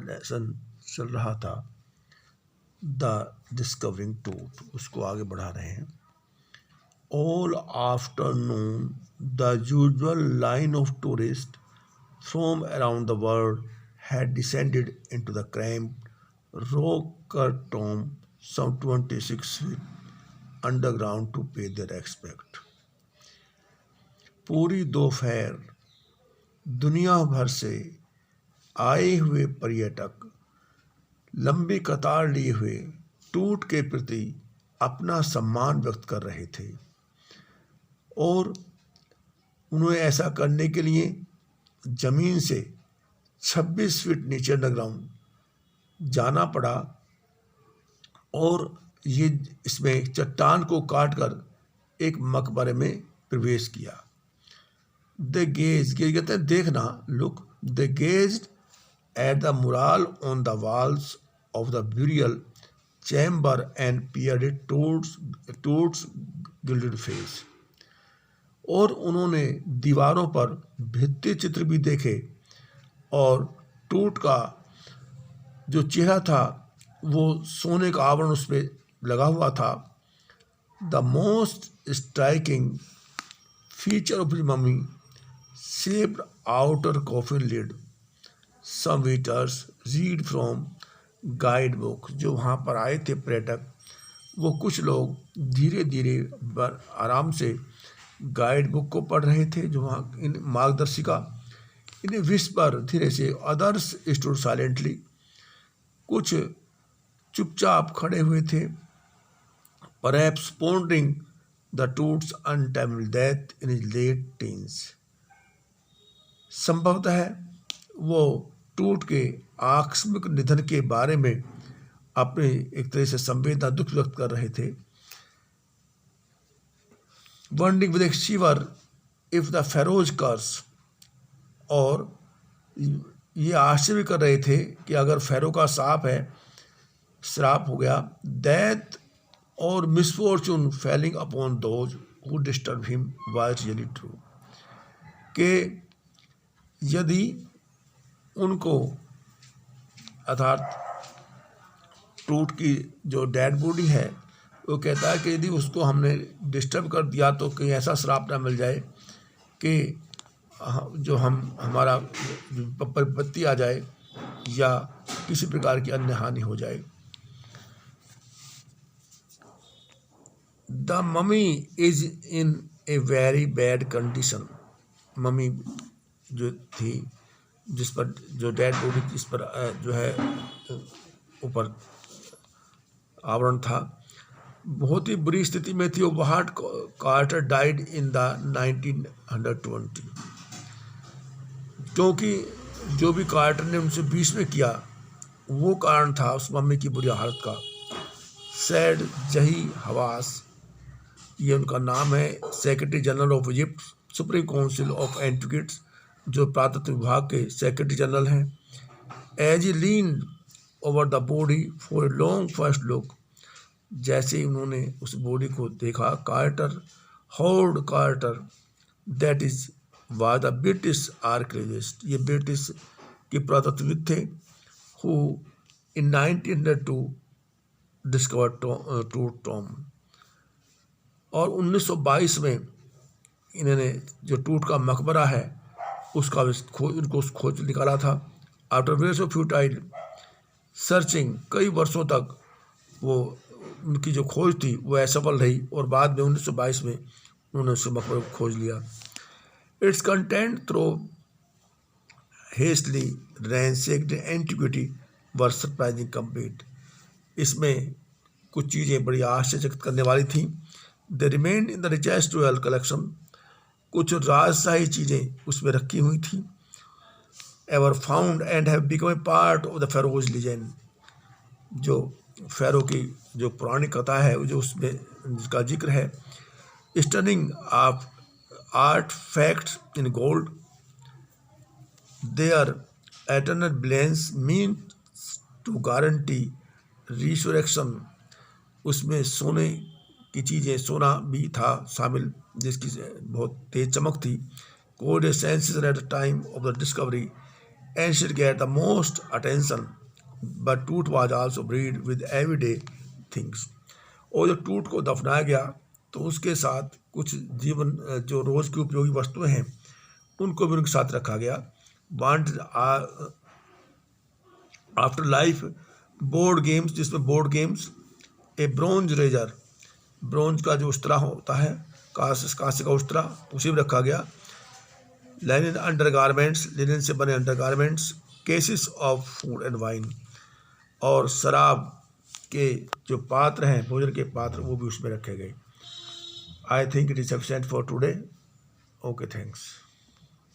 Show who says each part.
Speaker 1: Lesson चल रहा था, द डिस्कवरिंग ट्रूथ, उसको आगे बढ़ा रहे हैं। All afternoon, the usual line of tourists from around the world had descended into the cramped rock-cut tomb some 26 feet underground to pay their respect. पूरी दोपहर दुनिया भर से आए हुए पर्यटक लंबी कतार लिए हुए टूट के प्रति अपना सम्मान व्यक्त कर रहे थे, और उन्हें ऐसा करने के लिए जमीन से 26 फीट नीचे अंडरग्राउंड जाना पड़ा, और ये इसमें चट्टान को काटकर एक मकबरे में प्रवेश किया। द गेज कहते हैं देखना, look, the gazed at the mural on the walls of the burial chamber and peered it Toots gilded face. और उन्होंने दीवारों पर भित्ति चित्र भी देखे, और टूट का जो चेहरा था वो सोने का आवरण उस पर लगा हुआ था। The most striking feature of the mummy shaped outer coffin lid, some visitors read from guide book. जो वहाँ पर आए थे पर्यटक, वो कुछ लोग धीरे धीरे आराम से गाइड बुक को पढ़ रहे थे, जो वहाँ इन मार्गदर्शिका। इन्हें विस्पर धीरे से, अदर्स स्टूड साइलेंटली, कुछ चुपचाप खड़े हुए थे। Perhaps pondering the Tut's untimely death in his late teens. संभवतः वो टूट के आकस्मिक निधन के बारे में अपने एक तरह से संवेदना दुख व्यक्त कर रहे थे। Wondering with shiver if the pharaoh's curse, और ये आश्चर्य कर रहे थे कि अगर फेरो का श्राप हो गया, डेथ और misfortune falling upon those who disturb him was really true, कि यदि उनको अर्थात टूट की जो डेड बॉडी है, वो कहता है कि यदि उसको हमने डिस्टर्ब कर दिया तो कहीं ऐसा श्राप ना मिल जाए कि जो हमारा विपत्ति आ जाए या किसी प्रकार की अन्य हानि हो जाए। The mummy is in a very bad condition. Mummy जो थी, जिस पर जो डेड बॉडी, जिस पर जो है ऊपर आवरण था, बहुत ही बुरी स्थिति में थी। ओवरहार्ट कार्टर डाइड इन द 1920, क्योंकि जो भी कार्टर ने 1920 में किया वो कारण था उस मम्मी की बुरी हालत का। सैड जही हवास, ये उनका नाम है, secretary general of Egypt, supreme council of antiquities, जो पुरातत्व विभाग के सेक्रेटरी जनरल हैं। As he lean over the body for a long first look, जैसे ही उन्होंने उस बॉडी को देखा, Carter, Howard Carter, that is was the British archaeologist, ये ब्रिटिश के पुरातत्वविद थे, who in 1902 discovered Tut tomb. और 1922 में इन्होंने जो टूट का मकबरा है उसका इनको खोज निकाला था। After years of futile searching, कई वर्षों तक वो उनकी जो खोज थी वो असफल रही, और बाद में 1922 में उन्होंने उस मकबरे को खोज लिया। Its content through hastily ransacked antiquity were surprising complete. इसमें कुछ चीज़ें बड़ी आश्चर्यचकित करने वाली थी। They remained in the richest royal collection, कुछ राजशाही चीज़ें उसमें रखी हुई थी। Ever found and have become a part of the pharaoh's legend, जो फेरो की जो पुरानी कथा है जो उसमें जिसका जिक्र है। Stunning of artefacts in gold, their eternal brilliance mean to guarantee resurrection, उसमें सोने की चीज़ें, सोना भी था शामिल जिसकी बहुत तेज चमक थी। Code senses at the time of the discovery Ancient get the most attention, but टूट was also buried with everyday things. और जब टूट को दफनाया गया तो उसके साथ कुछ जीवन जो रोज की उपयोगी वस्तुएं हैं उनको भी उनके साथ रखा गया. Want after life board games, जिसमें बोर्ड गेम्स, ए ब्रोंज रेजर, ब्रोंज का जो उस्तरा होता है, कांसे का उस्तरा, उसे भी रखा गया. लिनन अंडर गारमेंट्स, लिनन से बने under garments. Cases of food and wine, और शराब के जो पात्र हैं, भोजन के पात्र, वो भी उसमें रखे गए. I think it is sufficient for today. Okay, thanks.